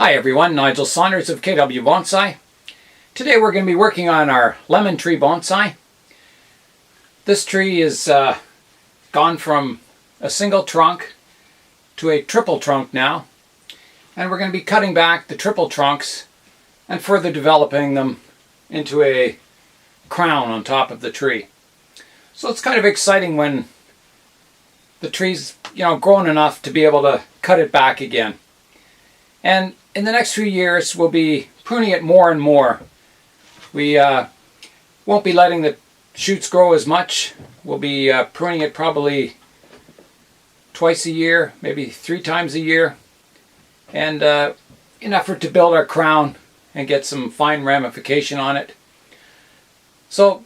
Hi everyone, Nigel Saunders of KW Bonsai. Today we're going to be working on our lemon tree bonsai. This tree is gone from a single trunk to a triple trunk now, and we're going to be cutting back the triple trunks and further developing them into a crown on top of the tree. So it's kind of exciting when the tree's grown enough to be able to cut it back again. And in the next few years, we'll be pruning it more and more. We won't be letting the shoots grow as much. We'll be pruning it probably twice a year, maybe 3 times a year, and in an effort to build our crown and get some fine ramification on it. So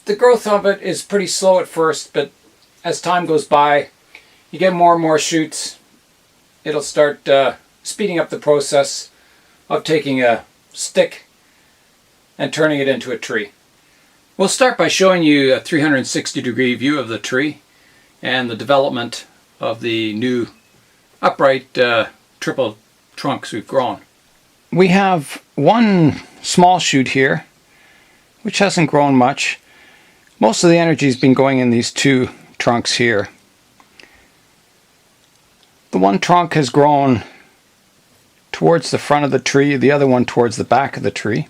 the growth of it is pretty slow at first, but as time goes by, you get more and more shoots. It'll start speeding up the process of taking a stick and turning it into a tree. We'll start by showing you a 360-degree view of the tree and the development of the new upright triple trunks we've grown. We have one small shoot here which hasn't grown much. Most of the energy has been going in these 2 trunks here. The one trunk has grown towards the front of the tree, the other one towards the back of the tree.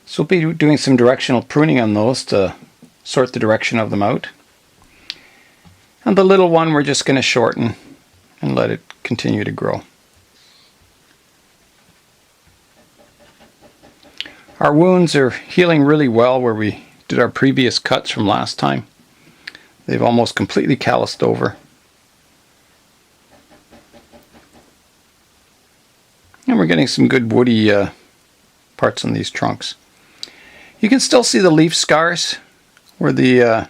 So we'll be doing some directional pruning on those to sort the direction of them out. And the little one we're just going to shorten and let it continue to grow. Our wounds are healing really well where we did our previous cuts from last time. They've almost completely calloused over. And we're getting some good woody parts on these trunks. You can still see the leaf scars where the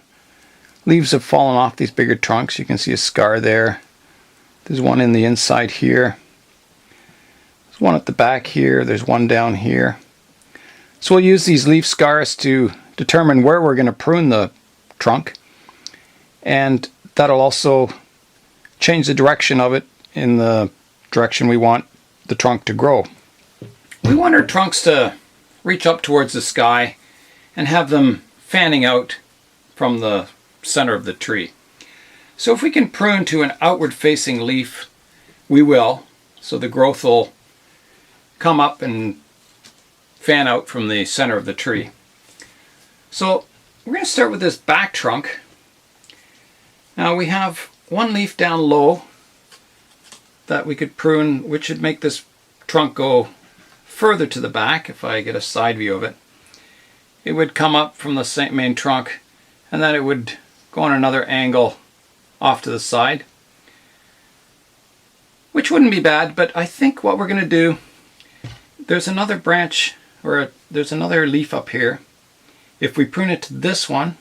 leaves have fallen off these bigger trunks. You can see a scar there. There's one in the inside here. There's one at the back here. There's one down here. So we'll use these leaf scars to determine where we're going to prune the trunk. And that'll also change the direction of it in the direction we want the trunk to grow. We want our trunks to reach up towards the sky and have them fanning out from the center of the tree. So if we can prune to an outward facing leaf, we will. So the growth will come up and fan out from the center of the tree. So we're going to start with this back trunk. Now we have one leaf down low that we could prune, which would make this trunk go further to the back. If I get a side view of it, it would come up from the main trunk and then it would go on another angle off to the side, which wouldn't be bad. But I think what we're going to do, there's another branch or there's another leaf up here. If we prune it to this one,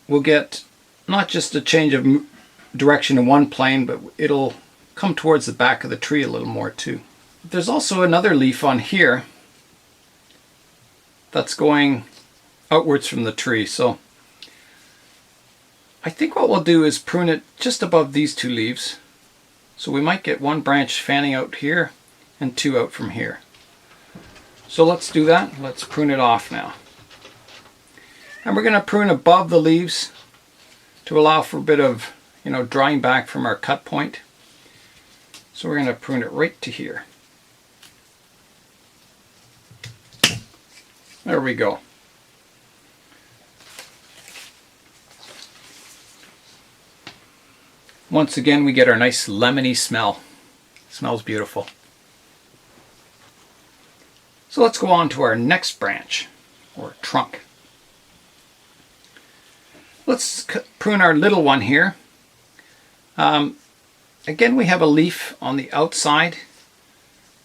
we'll get not just a change of direction in one plane, but it'll come towards the back of the tree a little more too. There's also another leaf on here that's going outwards from the tree. So I think what we'll do is prune it just above these 2 leaves. So we might get one branch fanning out here and 2 out from here. So let's do that. Let's prune it off now. And we're going to prune above the leaves to allow for a bit of drying back from our cut point. So we're going to prune it right to here. There we go. Once again, we get our nice lemony smell. It smells beautiful. So let's go on to our next branch or trunk. Let's prune our little one here. Again, we have a leaf on the outside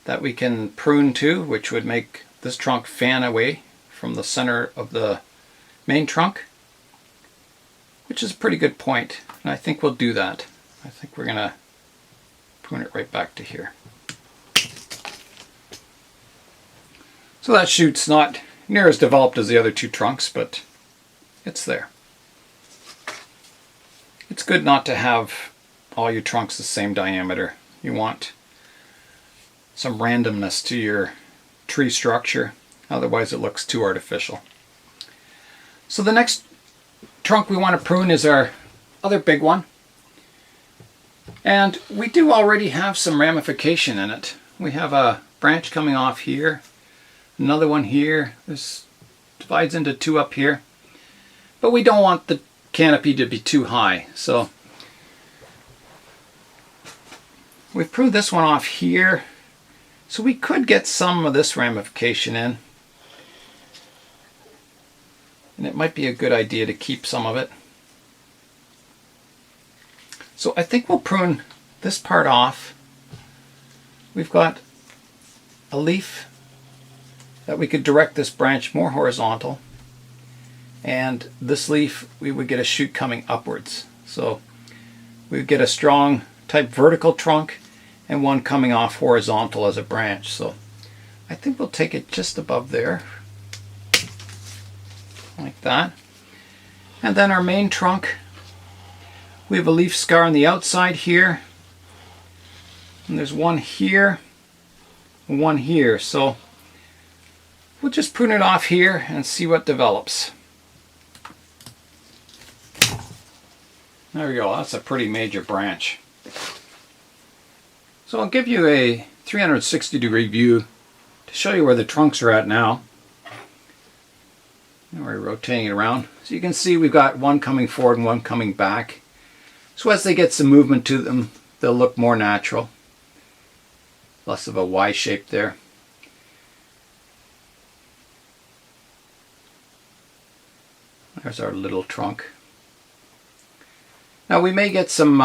that we can prune to, which would make this trunk fan away from the center of the main trunk, which is a pretty good point, and I think we'll do that. I think we're going to prune it right back to here. So that shoot's not near as developed as the other 2 trunks, but it's there. It's good not to have all your trunks the same diameter. You want some randomness to your tree structure, otherwise it looks too artificial. So the next trunk we want to prune is our other big one. And we do already have some ramification in it. We have a branch coming off here, another one here. This divides into two up here. But we don't want the canopy to be too high, so we've pruned this one off here. So we could get some of this ramification in. And it might be a good idea to keep some of it. So I think we'll prune this part off. We've got a leaf that we could direct this branch more horizontal. And this leaf, we would get a shoot coming upwards. So we would get a strong type vertical trunk and one coming off horizontal as a branch. So I think we'll take it just above there, like that. And then our main trunk, we have a leaf scar on the outside here, and there's one here and one here. So we'll just prune it off here and see what develops. There we go, that's a pretty major branch. So I'll give you a 360-degree view to show you where the trunks are at now. And we're rotating it around. So you can see we've got one coming forward and one coming back. So as they get some movement to them, they'll look more natural. Less of a Y shape there. There's our little trunk. Now we may get some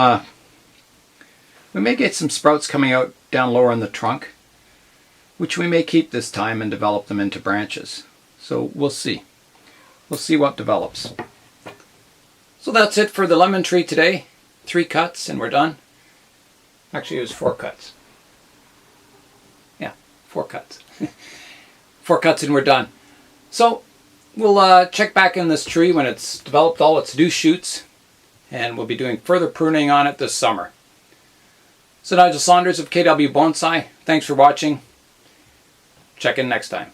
sprouts coming out down lower in the trunk, which we may keep this time and develop them into branches. So we'll see. We'll see what develops. So that's it for the lemon tree today. 3 cuts and we're done. Actually, it was 4 cuts. Yeah, 4 cuts. 4 cuts and we're done. So we'll check back in this tree when it's developed all its new shoots, and we'll be doing further pruning on it this summer. So Nigel Saunders of KW Bonsai, thanks for watching. Check in next time.